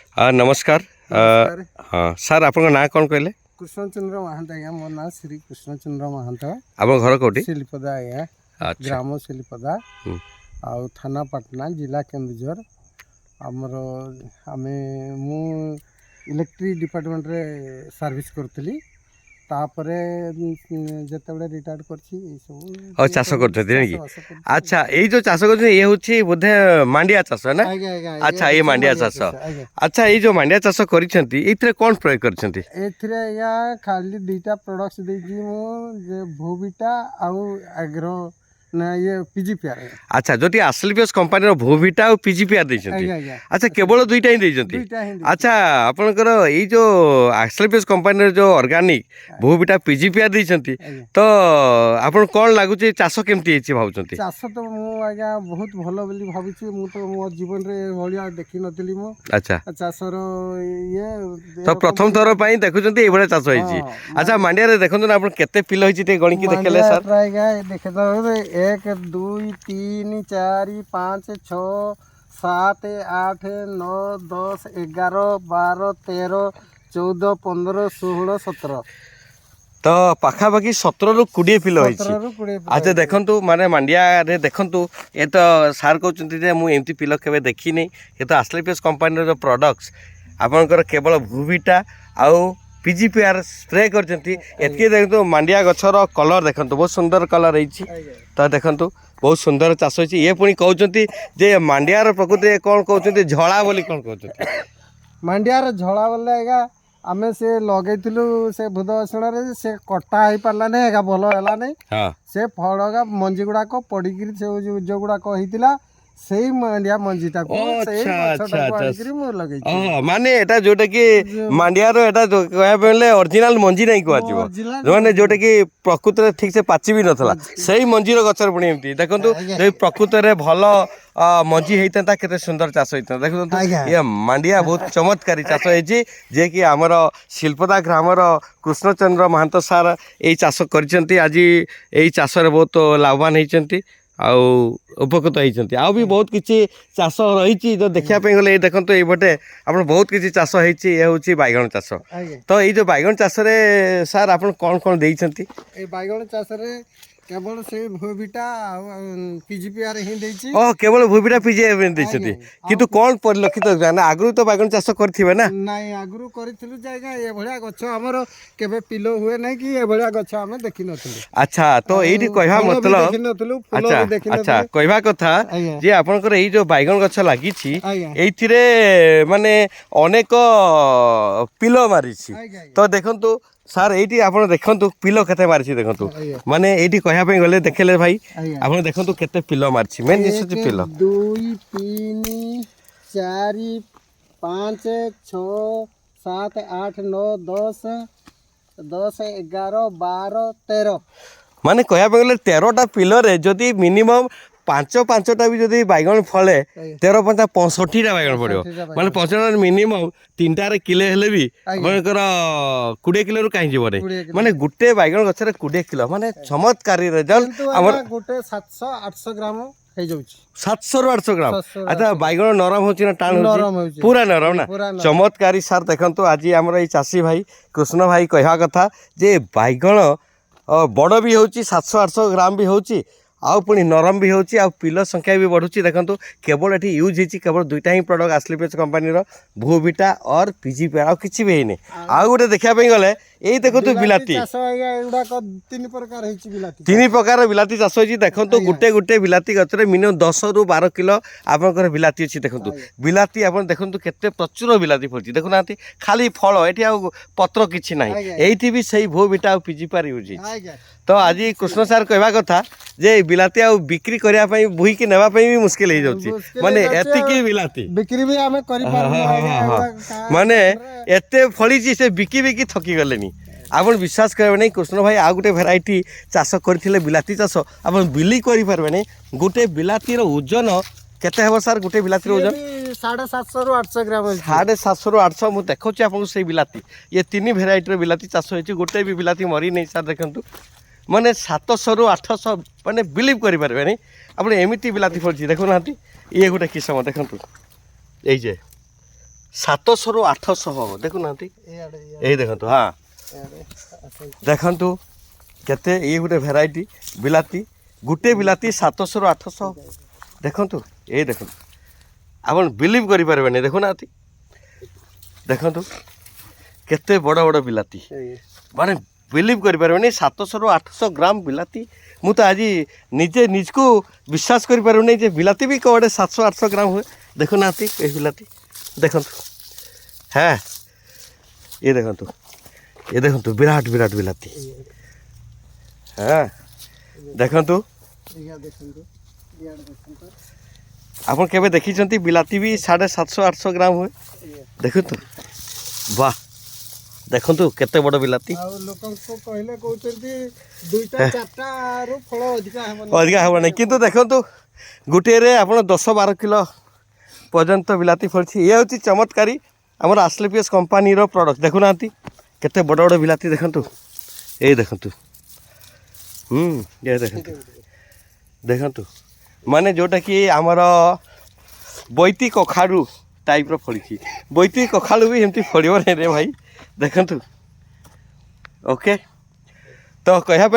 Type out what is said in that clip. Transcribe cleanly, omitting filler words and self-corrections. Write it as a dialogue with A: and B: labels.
A: नमस्कार।
B: नमस्कार।
A: हाँ सर आप ना कौन कहले?
B: कृष्णचंद्र महांत आज्ञा मो ना श्री कृष्णचंद्र महांत
A: आप घर कौटी?
B: शिल्पदा आज्ञा
A: अच्छा।
B: ग्राम शिल्पदा आउ थाना पाटना जिला केन्दुझर आमर आमे मु इलेक्ट्रिक डिपार्टमेंट रे सर्विस करतली तापरे जेतेबेले रिटायर्ड करछि ए सब
A: और चाष कर। अच्छा ये जो चाष कर ये हूँ बोधे मांडिया चाष ना? अच्छा ये मांडिया चाष। अच्छा ये जो मांडिया चाष कर कौन प्रयोग कर?
B: खाली दुईटा प्रोडक्ट्स देछि मु जे भूविटा आउ एग्रो ना ये पीजीपीआर।
A: अच्छा जो आस्क्लेपियस कंपनी रो भूविटा और पीजीपीआर देछंती। अच्छा केवल दुईटा ही देछंती। अच्छा आपनकर ये जो आस्क्लेपियस कंपनी जो ऑर्गेनिक भूविटा पीजीपीआर देछंती तो आपन कोन लागुची चाष केमती हेछि भाउचंती?
B: चाष तो मु आज्ञा बहुत भलो बोली भाबिछि मु तो मो जीवन रे भलिया देखि नथिली मु।
A: अच्छा
B: चाष रो ये
A: तो प्रथम थर पई देखुचंती ए बडे चाष हेछि। अच्छा मांडिया रे देखंतु ना आपन केते पिलो हेछि ते गणिकी देखले सर?
B: आज्ञा देखे 1 2 3 4 5 6 7 8 9 10 11 12 13 14 15 16 17
A: तो पाखापाखि 17 रु 20 पिलो होइछि। अच्छा देखंतु माने मांडिया रे देखंतु ए तो सार कहउचंती जे मु एमती पिलो केबे देखि नै। ए तो आस्क्लेपियस कंपनी रो प्रोडक्ट्स आपनकर केवल भूविटा आउ पीजीपीआर स्प्रे करचंती। एतके देखंतु मांडिया गछर कलर देखंतु बहुत सुंदर कलर होइछि। तो देखंतु बहुत सुंदर चाष होइछि। ये पुणी कहउचंती जे मांडिया रो प्रकृति कोन कहउचंती झळा बोली कोन कहउचंती?
B: मांडिया रो झळा बोले आगा आमे से लगेइथिलु से बुधवासण रे से कटा हेइ पारला नै आगा भलो हला नै। हां से फळगा मंजी गुडा को पडिगिरी से जो गुडा को हितिला सेही मांडिया मंजीटा को सेही गछटा को आइकरी मु लगेइछि।
A: माने एटा जोटा कि मांडिया रो एटा कहया बेले ओरिजिनल मंजी नै को आजिबो माने जोटा कि प्रकृति रे ठीक से पाची भी नथला सेही मंजी रो गछर पुणी एमती देखंतु जे प्रकृति रे भलो मंजी हेइता केते सुंदर चाष होइता देखंतु ये मांडिया बहुत चमत्कारी चाष हेछि जे कि हमर शिल्पदा ग्रामर कृष्णचंद्र महांत सार एई चाष करचंती। आज एई चाष रे बहुत लाभवान हेइचंती आउ उपकृत होइचंती। आ भी बहुत किछि चाष रहिछि जो देखिया पे गले देखंतु ए बटे आपण बहुत किछि चाष हेइछि। ए होछि बाइगण चाष। तो ए जो बाइगण चाष रे सर आपण कोन कोन देइचंती?
B: ए बाइगण चाष रे केवल से भूविटा पीजीपीआर ही देछि।
A: ओ केवल भूविटा पीजीपीआर देइचंती किंतु कोन परिलक्षित जाना आगु तो बाइगण चाष करथिबे ना?
B: नाही आगु करिथिलु जायगा ए भलिया गछ हमर केबे पिलो हुए नै कि ए भलिया गछ हमें देखि नथिलु।
A: अच्छा तो एठी कहवा मतलब
B: देखि नथिलु फूल भी देखि नथिलु।
A: अच्छा कहवा कथा जे आपनकर ए जो बाइगण गछ लागिछि एथिरे माने अनेक पिलो मारिछि। तो देखंतु सर एठी आपण देखंतु पिलो केते मारिछि देखंतु माने एठी कहया पे गले देखले भाई आपण देखंतु केते पिलो मारिछि मेन जिस पिलो
B: 2 3 4 5 6 7 8 9 10 10 11 12 13
A: माने कहया पे गले 13 टा पिलो रे जदी मिनिमम 5-5टा भी जदि बैगण फले 13-5 टा बैगण पड़ो माने 5 मिनिमम 3टा रे किलो हेले भी आपनकर 20 किलो रु काई जीवरे माने गुटे बैगण गछरे 20 किलो माने चमत्कारी रिजल्ट हमर
B: गुटे 700-800 ग्राम हे जाउची
A: 700 रु 800 ग्राम। अच्छा बैगण नरम होची ना टाण होची? पूरा नरम ना चमत्कारी सर देखंतु आज हमर ए चासी भाई कृष्ण भाई कहया कथा जे बैगण बड़ भी होची 700-800 ग्राम भी होची आउ पुणी नरम भी होची आउ पिलो संख्या भी बढ़ुची देखंतु केवल एठी यूज हेची केवल दुईटा ही प्रोडक्ट आस्क्लेपियस कंपनी रो भूविटा और पीजीपीआर आ किछि भी हेने। आ गुटे देखिया पे गले एई देखंतु बिलाती
B: चाष एडा को तीन प्रकार हेची बिलाती
A: तीन प्रकार बिलाती चाष होची देखंतु गुटे गुटे बिलाती गछरे मिनिमम 10 रु 12 किलो आपनकर बिलाती अछि देखंतु बिलाती आपन देखंतु केते प्रचुर बिलाती फलची देखु नांती खाली फल एठी आ पत्र किछि नाही एठी भी सही भूविटा और पीजीपीआर यूज हेची। तो आज कृष्ण सर कहवा कथा जे बिलाती आ बिक्री करिया पई बुही के नेबा पई भी मुश्किल हे जाउची माने एतिकी बिलाती
B: बिक्री भी हमें करि पारु
A: माने एते फळीची से बिकी बिकी थकी गलेनी। आपन विश्वास करबे नहीं कृष्ण भाई आ गुटे भेराइटी चाष करथिले बिलाती चाष आपन बिली करि परबे नहीं गुटे बिलाती रो ओजन केते हेबो सर गुटे बिलाती रो ओजन
B: 750 रु 800 ग्राम
A: 750 रु 800 मु देखौची आपन से बिलाती ये तीन भेराइटी रो बिलाती चाष होइची गुटे भी बिलाती मरी नहीं सर देखंतु माने 700 रु 800 माने बिलीव करि परबे नहीं आपन एमिति बिलाती फलची देखो नांती ये गुटे किस्म देखंतु ए जे 700 ରୁ 800 ଦେଖୁନାହାନ୍ତି ଏଇ ଦେଖନ୍ତୁ ହଁ ଦେଖନ୍ତୁ କେତେ ଏଇ ଗୋଟେ ଭେରାଇଟି ବିଲାତି ଗୋଟେ ବିଲାତି 700 ରୁ 800 ଦେଖନ୍ତୁ ଏଇ ଦେଖନ୍ତୁ ଆପଣ ବିଲିଭ୍ କରିପାରିବେନି ଦେଖୁନାହାନ୍ତି ଦେଖନ୍ତୁ କେତେ ବଡ଼ ବଡ଼ ବିଲାତି ମାନେ ବିଲିଭ୍ କରିପାରିବେନି 700 ରୁ 800 ଗ୍ରାମ ବିଲାତି ମୁଁ ତ ଆଜି ନିଜେ ନିଜକୁ ବିଶ୍ୱାସ କରିପାରୁନି ଯେ ବିଲାତି ବି କୁଆଡ଼େ 700-800 ଗ୍ରାମ ହୁଏ ଦେଖୁନାହାନ୍ତି ଏଇ ବିଲାତି ଦେଖନ୍ତୁ হ্যাঁ ये देखंतु विराट विराट बिलाती हाँ देखंतु आपन केबे देखिचंती बिलाती भी 750-800 ग्राम हुए देखंतु वाह देखंतु केते बड़ बिलाती
B: आ लोकन को कहले कहउचंती दुईटा चारटा रो फळ अधिका
A: हबो नै किंतु देखंतु गुटे रे आपन 10-12 किलो पर्यंत बिलाती फळछि ये होछि चमत्कारी आमर आस्क्लेपियस कंपनी रो प्रोडक्ट देखुनांती केते बड़ बड़ बिलाती देखंतु ए देखंतु ये देखंतु माने जोटा कि आमर बैती कखाड़ू टाइप रो फळछि बैती कखाड़ू भी हेमती फळियो रे भाई देखंतु ओके तो कहया